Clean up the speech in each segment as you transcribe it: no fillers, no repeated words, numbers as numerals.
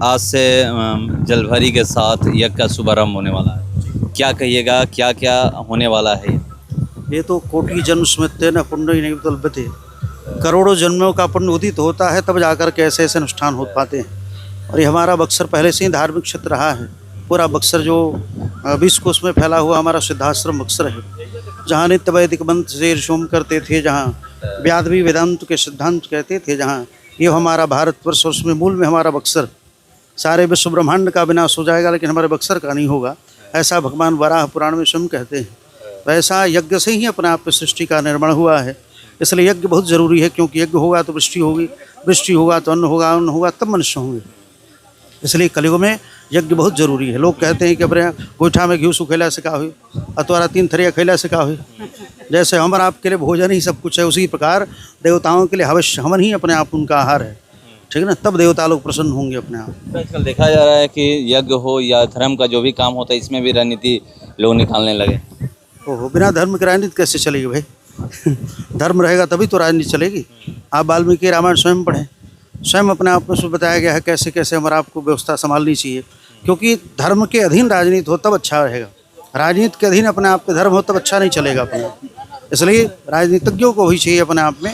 आज से जलभरी के साथ यज्ञ का शुभारंभ होने वाला है। क्या कहिएगा, क्या क्या होने वाला है? ये तो कोटि जन्म स्मृत्य पुण्य नहीं बदलते, करोड़ों जन्मों का पुण्य उदित होता है तब जाकर के ऐसे ऐसे अनुष्ठान हो पाते हैं। और ये हमारा बक्सर पहले से ही धार्मिक क्षेत्र रहा है। पूरा बक्सर जो 20 कोस में फैला हुआ हमारा सिद्धाश्रम बक्सर है, जहाँ नित्य वैदिक मंत्र से ऋषोम करते थे, जहाँ व्याद भी वेदांत के सिद्धांत कहते थे, जहाँ ये हमारा भारतवर्ष और उसमें मूल में हमारा बक्सर। सारे विश्व ब्रह्मांड का विनाश हो जाएगा लेकिन हमारे बक्सर का नहीं होगा, ऐसा भगवान वराह पुराण में स्वयं कहते हैं। वैसा यज्ञ से ही अपने आप में सृष्टि का निर्माण हुआ है, इसलिए यज्ञ बहुत ज़रूरी है। क्योंकि यज्ञ होगा तो वृष्टि होगी, वृष्टि होगा तो अन्न होगा, अन्न होगा तब मनुष्य होंगे। इसलिए कलयुग में यज्ञ बहुत ज़रूरी है। लोग कहते हैं कि अपने गोईठा में घी सुखेला से का हुई, अतवारा 3 थरिया खैला से का हुई। जैसे हम और आपके लिए भोजन ही सब कुछ है, उसी प्रकार देवताओं के लिए हवश्य हवन ही अपने आप उनका आहार है। ठीक है ना, तब देवता लोग प्रसन्न होंगे अपने आप। तो आजकल देखा जा रहा है कि यज्ञ हो या धर्म का जो भी काम होता है, इसमें भी राजनीति लोग निकालने लगे। ओहो, बिना धर्म की राजनीति कैसे चलेगी भाई? धर्म रहेगा तभी तो राजनीति चलेगी। आप वाल्मीकि रामायण स्वयं पढ़ें, स्वयं अपने आप में उसमें बताया गया है कैसे कैसे हमारा आपको व्यवस्था संभालनी चाहिए। क्योंकि धर्म के अधीन राजनीति हो तब अच्छा रहेगा, राजनीति के अधीन अपने आप पे धर्म हो तब अच्छा नहीं चलेगा अपने आप। इसलिए राजनीतिज्ञों को भी चाहिए अपने आप में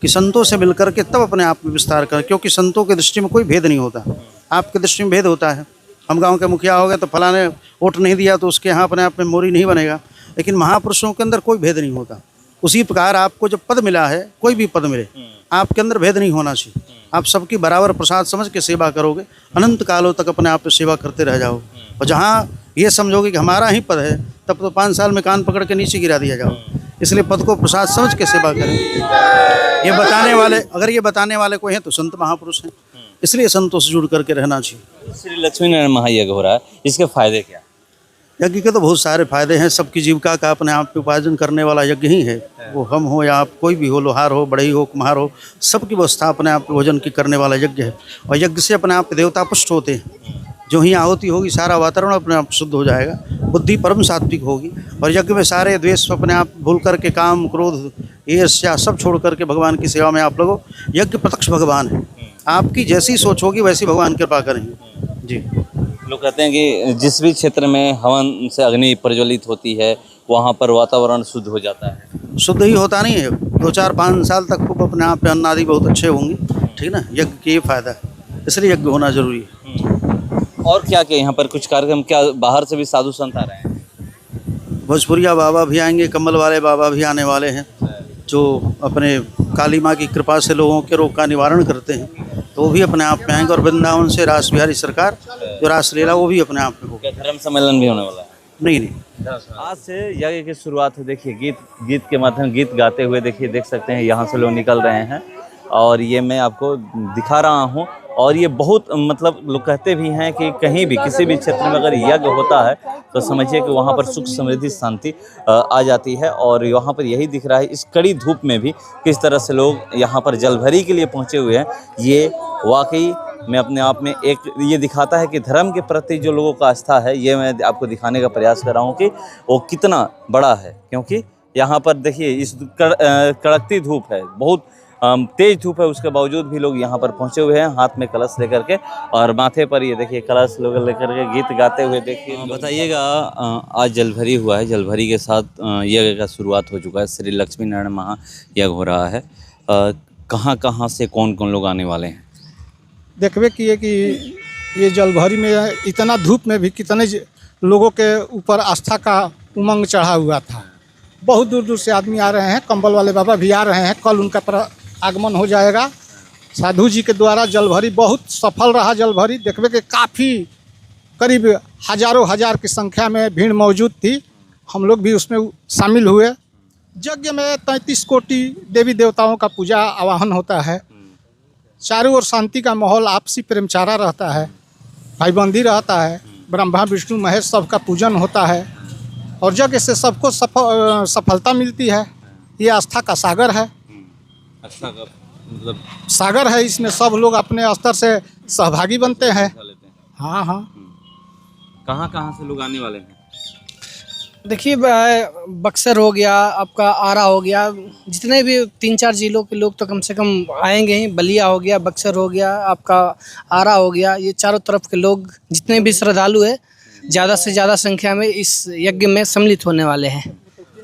कि संतों से मिलकर के तब अपने आप में विस्तार करें। क्योंकि संतों की दृष्टि में कोई भेद नहीं होता, आपकी दृष्टि में भेद होता है। हम गाँव के मुखिया हो गए तो फलाने वोट नहीं दिया तो उसके यहाँ अपने आप में मोरी नहीं बनेगा, लेकिन महापुरुषों के अंदर कोई भेद नहीं होता। उसी प्रकार आपको जब पद मिला है, कोई भी पद मिले, आपके अंदर भेद नहीं होना चाहिए। आप सबकी बराबर प्रसाद समझ के सेवा करोगे, अनंत कालों तक अपने आप पे सेवा करते रह जाओ। और जहाँ ये समझोगे कि हमारा ही पद है, तब तो 5 साल में कान पकड़ के नीचे गिरा दिया जाओ। इसलिए पद को प्रसाद समझ के सेवा करें। ये बताने वाले, अगर ये बताने वाले कोई हैं तो संत महापुरुष हैं, इसलिए संतों से जुड़ करके रहना चाहिए। श्री लक्ष्मी नारायण महायज्ञ हो रहा है, इसके फायदे क्या? यज्ञ के तो बहुत सारे फायदे हैं। सबकी जीविका का अपने आप पे उपार्जन करने वाला यज्ञ ही है। वो हम हो या आप, कोई भी हो, लोहार हो, बढ़ई हो, कुम्हार हो, सबकी व्यवस्था अपने आप पे भोजन की करने वाला यज्ञ है। और यज्ञ से अपने आप पे देवता पुष्ट होते हैं। जो ही आहुति होगी सारा वातावरण अपने आप शुद्ध हो जाएगा, बुद्धि परम सात्विक होगी। और यज्ञ में सारे द्वेष अपने आप भूल करके, काम क्रोध ईर्ष्या सब छोड़ करके भगवान की सेवा में आप लोगों। यज्ञ प्रत्यक्ष भगवान है, आपकी जैसी सोच होगी वैसी भगवान कृपा करेंगे जी। लोग कहते हैं कि जिस भी क्षेत्र में हवन से अग्नि प्रज्वलित होती है, वहाँ पर वातावरण शुद्ध हो जाता है। शुद्ध ही होता नहीं है, 2, 4, 5 साल तक खूब अपने आप पे अन्न आदि बहुत अच्छे होंगे। ठीक ना, यज्ञ के ये फायदा है, इसलिए यज्ञ होना जरूरी है। और क्या क्या यहाँ पर कुछ कार्यक्रम, क्या बाहर से भी साधु संत आ रहे हैं? भोजपुरिया बाबा भी आएंगे, कम्बल वाले बाबा भी आने वाले हैं, जो अपने काली माँ की कृपा से लोगों के रोग का निवारण करते हैं, तो वो भी अपने आप में आएंगे। और वृंदावन से रास बिहारी सरकार जो रासलीला वो भी अपने आप में होगा। धर्म सम्मेलन भी होने वाला है? नहीं। आज से यज्ञ की शुरुआत है। देखिए गीत के माध्यम गीत गाते हुए देखिए, देख सकते हैं यहाँ से लोग निकल रहे हैं और ये मैं आपको दिखा रहा हूँ। और ये बहुत मतलब लोग कहते भी हैं कि कहीं भी किसी भी क्षेत्र में अगर यज्ञ होता है तो समझिए कि वहाँ पर सुख समृद्धि शांति आ जाती है। और यहाँ पर यही दिख रहा है, इस कड़ी धूप में भी किस तरह से लोग यहाँ पर जलभरी के लिए पहुँचे हुए हैं। ये वाकई में अपने आप में एक ये दिखाता है कि धर्म के प्रति जो लोगों का आस्था है, ये मैं आपको दिखाने का प्रयास कर रहा हूँ कि वो कितना बड़ा है। क्योंकि यहाँ पर देखिए इस कड़कती धूप है, बहुत तेज धूप है, उसके बावजूद भी लोग यहाँ पर पहुँचे हुए हैं हाथ में कलश लेकर के, और माथे पर ये देखिए कलश लोग लेकर के गीत गाते हुए देखिए। बताइएगा, आज जलभरी हुआ है, जलभरी के साथ यज्ञ का शुरुआत हो चुका है, श्री लक्ष्मी नारायण महायज्ञ हो रहा है। कहाँ कहाँ से कौन कौन लोग आने वाले हैं? देखबे किए कि ये जलभरी में इतना धूप में भी कितने लोगों के ऊपर आस्था का उमंग चढ़ा हुआ था। बहुत दूर दूर से आदमी आ रहे हैं, कंबल वाले बाबा भी आ रहे हैं। कल उनका आगमन हो जाएगा। साधु जी के द्वारा जलभरी बहुत सफल रहा। जलभरी देखबे के काफ़ी करीब हजारों हजार की संख्या में भीड़ मौजूद थी। हम लोग भी उसमें शामिल हुए। यज्ञ में 33 कोटि देवी देवताओं का पूजा आवाहन होता है। चारों ओर शांति का माहौल, आपसी प्रेमचारा रहता है, भाईबंदी रहता है। ब्रह्मा विष्णु महेश सबका पूजन होता है और यज्ञ से सबको सफलता मिलती है। ये आस्था का सागर है। आस्था का मतलब सागर है, इसमें सब लोग अपने स्तर से सहभागी बनते हैं। हाँ हाँ। कहाँ कहाँ से लोग आने वाले हैं? देखिए बक्सर हो गया, आपका आरा हो गया, जितने भी 3-4 जिलों के लोग तो कम से कम आएंगे ही। बलिया हो गया, बक्सर हो गया, आपका आरा हो गया, ये चारों तरफ के लोग जितने भी श्रद्धालु है ज़्यादा से ज़्यादा संख्या में इस यज्ञ में सम्मिलित होने वाले हैं।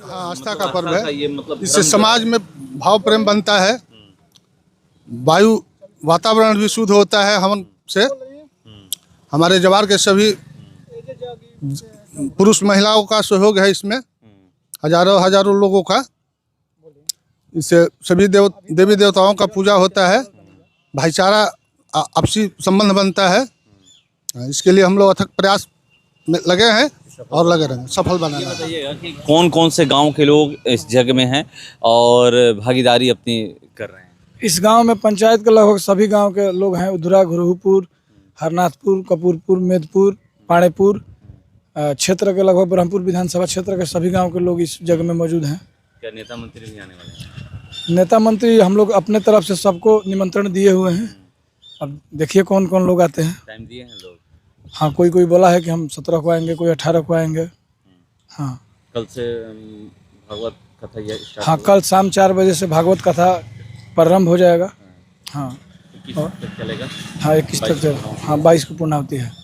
हाँ, आस्था का पर्व है। ये मतलब इससे समाज में भाव प्रेम बनता है, वायु वातावरण भी शुद्ध होता है। हवन से हमारे जवार के सभी पुरुष महिलाओं का सहयोग है इसमें, हजारों लोगों का। इससे सभी देवी देवताओं का पूजा होता है, भाईचारा आपसी संबंध बनता है। इसके लिए हम लोग अथक प्रयास में लगे हैं और लगे रहेंगे, सफल बनाना है। बताइएगा कि कौन कौन से गांव के लोग इस जग में हैं और भागीदारी अपनी कर रहे हैं। इस गांव में पंचायत के लगभग सभी गांव के लोग हैं। उधरा, घुरहूपुर, हरनाथपुर, कपूरपुर, मेदपुर, पाड़ेपुर क्षेत्र के लगभग ब्रह्मपुर विधानसभा क्षेत्र के सभी गांव के लोग इस जगह में मौजूद हैं। क्या नेता मंत्री भी आने वाले हैं? नेता मंत्री हम लोग अपने तरफ से सबको निमंत्रण दिए हुए हैं। अब देखिए कौन कौन लोग आते हैं। टाइम दिए हैं लोग? हाँ, कोई बोला है कि हम 17 को आएंगे, कोई 18 को आएंगे। हाँ, कल से भागवत कथा ये स्टार्ट हाँ, कल शाम 4 बजे से भागवत कथा प्रारंभ हो जाएगा। हाँ, 21 तक चलेगा। हाँ, 21 तक चलेगा। हाँ, 22 को पूर्णाहुति है।